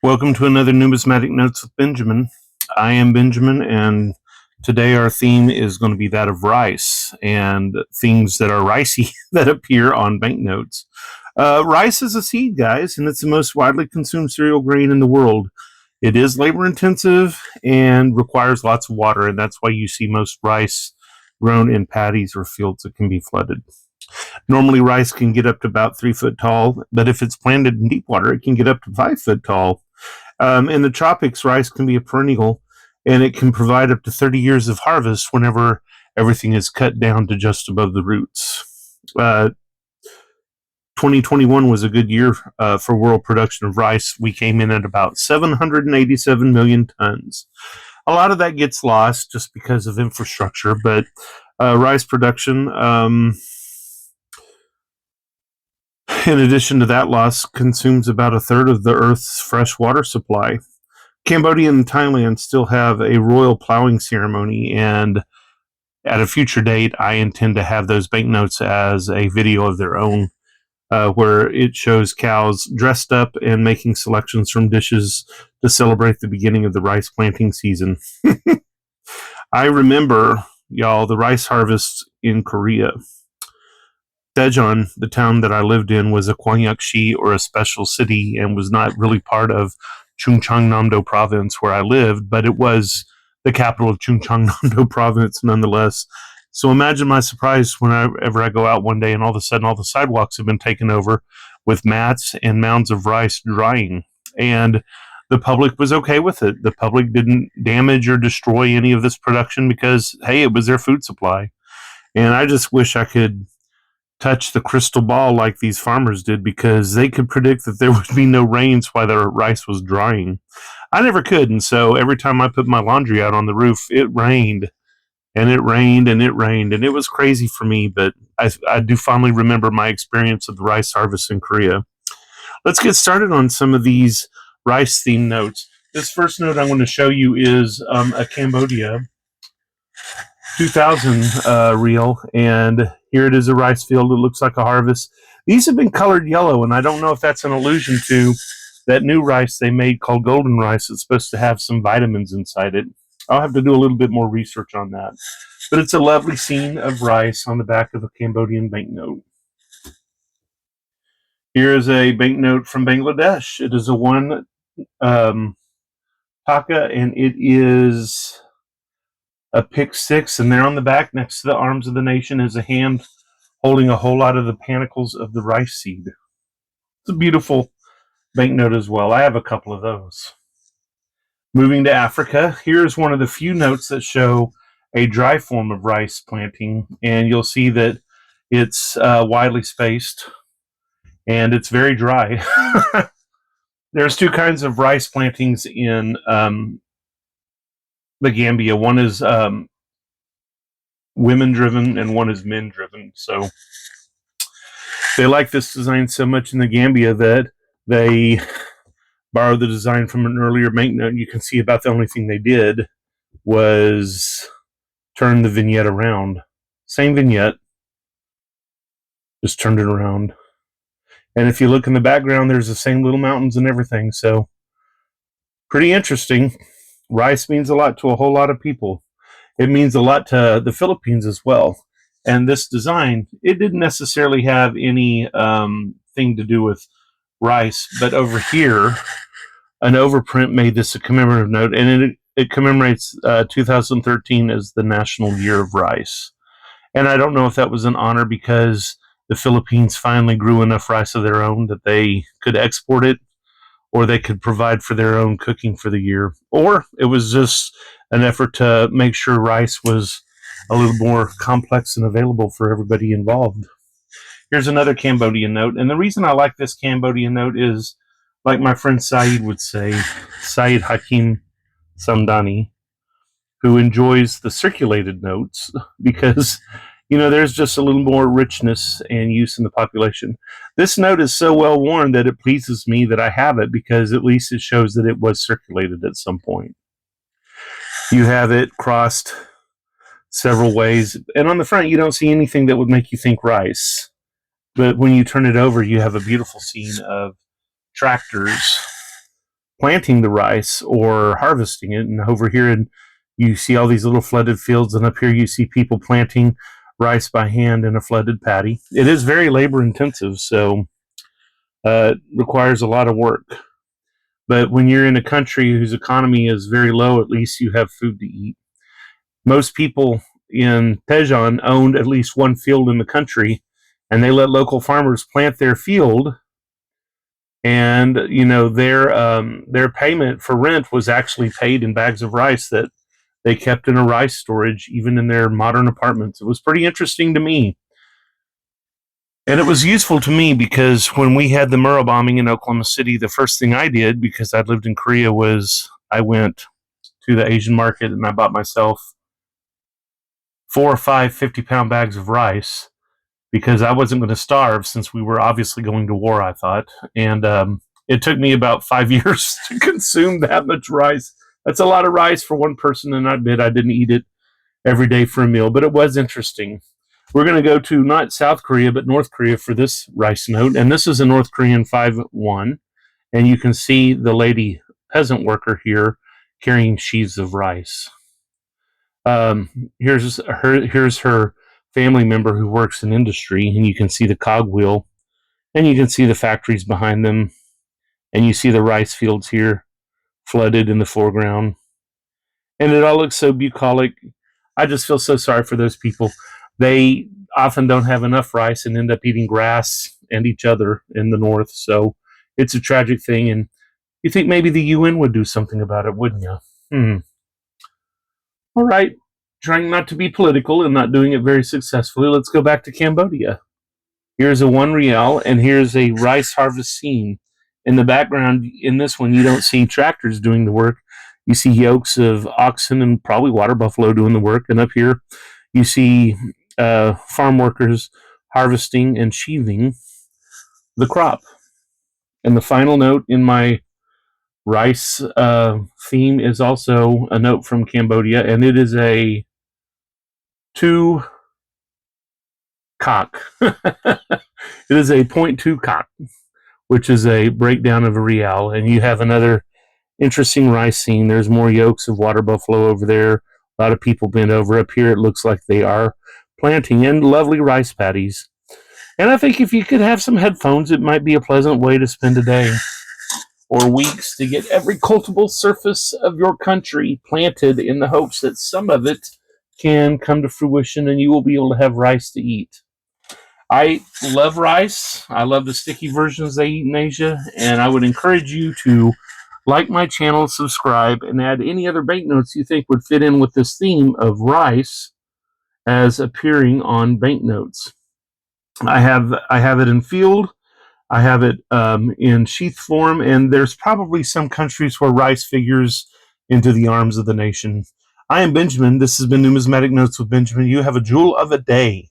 Welcome to another Numismatic Notes with Benjamin. I am Benjamin, and today our theme is going to be that of rice and things that are ricey that appear on banknotes. Rice is a seed, guys, and it's the most widely consumed cereal grain in the world. It is labor intensive and requires lots of water, and that's why you see most rice grown in paddies or fields that can be flooded. Normally, rice can get up to about 3 foot tall, but if it's planted in deep water, it can get up to 5 foot tall. In the tropics, rice can be a perennial, and it can provide up to 30 years of harvest whenever everything is cut down to just above the roots. 2021 was a good year for world production of rice. We came in at about 787 million tons. A lot of that gets lost just because of infrastructure, but rice production, in addition to that loss, consumes about a third of the Earth's fresh water supply. Cambodia and Thailand still have a royal plowing ceremony, and at a future date, I intend to have those banknotes as a video of their own, where it shows cows dressed up and making selections from dishes to celebrate the beginning of the rice planting season. I remember, y'all, the rice harvest in Korea. Daejeon, the town that I lived in, was a Gwangyakshi, or a special city, and was not really part of Chungcheongnam-do province where I lived, but it was the capital of Chungcheongnam-do province nonetheless. So imagine my surprise whenever I go out one day and all of a sudden all the sidewalks have been taken over with mats and mounds of rice drying. And the public was okay with it. The public didn't damage or destroy any of this production because, hey, it was their food supply. And I just wish I could touch the crystal ball like these farmers did, because they could predict that there would be no rains while their rice was drying. I never could, and so every time I put my laundry out on the roof, it rained, and it rained, and it rained, and it was crazy for me, but I do fondly remember my experience of the rice harvest in Korea. Let's get started on some of these rice-themed notes. This first note I'm going to show you is a Cambodia 2000 reel, and here it is, a rice field. It looks like a harvest. These have been colored yellow, and I don't know if that's an allusion to that new rice they made called golden rice. It's supposed to have some vitamins inside it. I'll have to do a little bit more research on that. But it's a lovely scene of rice on the back of a Cambodian banknote. Here is a banknote from Bangladesh. It is a one taka, and it is a pick six, and there on the back next to the arms of the nation is a hand holding a whole lot of the panicles of the rice seed. It's a beautiful banknote as well. I have a couple of those. Moving to Africa, here's one of the few notes that show a dry form of rice planting, and you'll see that it's widely spaced and it's very dry. There's two kinds of rice plantings in the Gambia. One is women driven and one is men driven. So they like this design so much in the Gambia that they borrowed the design from an earlier banknote. You can see about the only thing they did was turn the vignette around. Same vignette, just turned it around. And if you look in the background, there's the same little mountains and everything. So pretty interesting. Rice means a lot to a whole lot of people. It means a lot to the Philippines as well. And this design, it didn't necessarily have any thing to do with rice, but over here, an overprint made this a commemorative note, and it commemorates 2013 as the National Year of Rice. And I don't know if that was an honor because the Philippines finally grew enough rice of their own that they could export it, or they could provide for their own cooking for the year, or it was just an effort to make sure rice was a little more complex and available for everybody involved. Here's another Cambodian note, and the reason I like this Cambodian note is, like my friend Saeed would say, Saeed Hakim Samdani, who enjoys the circulated notes because, there's just a little more richness and use in the population. This note is so well worn that it pleases me that I have it, because at least it shows that it was circulated at some point. You have it crossed several ways, and on the front you don't see anything that would make you think rice. But when you turn it over, you have a beautiful scene of tractors planting the rice or harvesting it. And over here, you see all these little flooded fields, and up here you see people planting rice by hand in a flooded paddy. It is very labor intensive, so it requires a lot of work. But when you're in a country whose economy is very low, at least you have food to eat. Most people in Tejon owned at least one field in the country, and they let local farmers plant their field. And their payment for rent was actually paid in bags of rice that they kept in a rice storage, even in their modern apartments. It was pretty interesting to me. And it was useful to me because when we had the Murrah bombing in Oklahoma City, the first thing I did, because I'd lived in Korea, was I went to the Asian market and I bought myself 4 or 5 50-pound bags of rice because I wasn't going to starve since we were obviously going to war, I thought. And it took me about 5 years to consume that much rice. That's a lot of rice for one person, and I admit I didn't eat it every day for a meal, but it was interesting. We're going to go to not South Korea, but North Korea for this rice note. And this is a North Korean 5-1. And you can see the lady peasant worker here carrying sheaves of rice. Here's her family member who works in industry, and you can see the cogwheel, and you can see the factories behind them, and you see the rice fields here flooded in the foreground. And it all looks so bucolic. I just feel so sorry for those people. They often don't have enough rice and end up eating grass and each other in the north. So it's a tragic thing. And you think maybe the UN would do something about it, wouldn't you? All right. Trying not to be political and not doing it very successfully. Let's go back to Cambodia. Here's a 1 rial, and here's a rice harvest scene. In the background, in this one, you don't see tractors doing the work. You see yokes of oxen and probably water buffalo doing the work. And up here, you see farm workers harvesting and sheathing the crop. And the final note in my rice theme is also a note from Cambodia, and it is a 2 cock. It is a 0.2 cock, which is a breakdown of a rial. And you have another interesting rice scene. There's more yokes of water buffalo over there. A lot of people bent over. Up here, it looks like they are planting in lovely rice paddies. And I think if you could have some headphones, it might be a pleasant way to spend a day or weeks to get every cultivable surface of your country planted in the hopes that some of it can come to fruition and you will be able to have rice to eat. I love rice. I love the sticky versions they eat in Asia, and I would encourage you to like my channel, subscribe, and add any other banknotes you think would fit in with this theme of rice as appearing on banknotes. I have it in field. I have it in sheath form, and there's probably some countries where rice figures into the arms of the nation. I am Benjamin. This has been Numismatic Notes with Benjamin. You have a jewel of a day.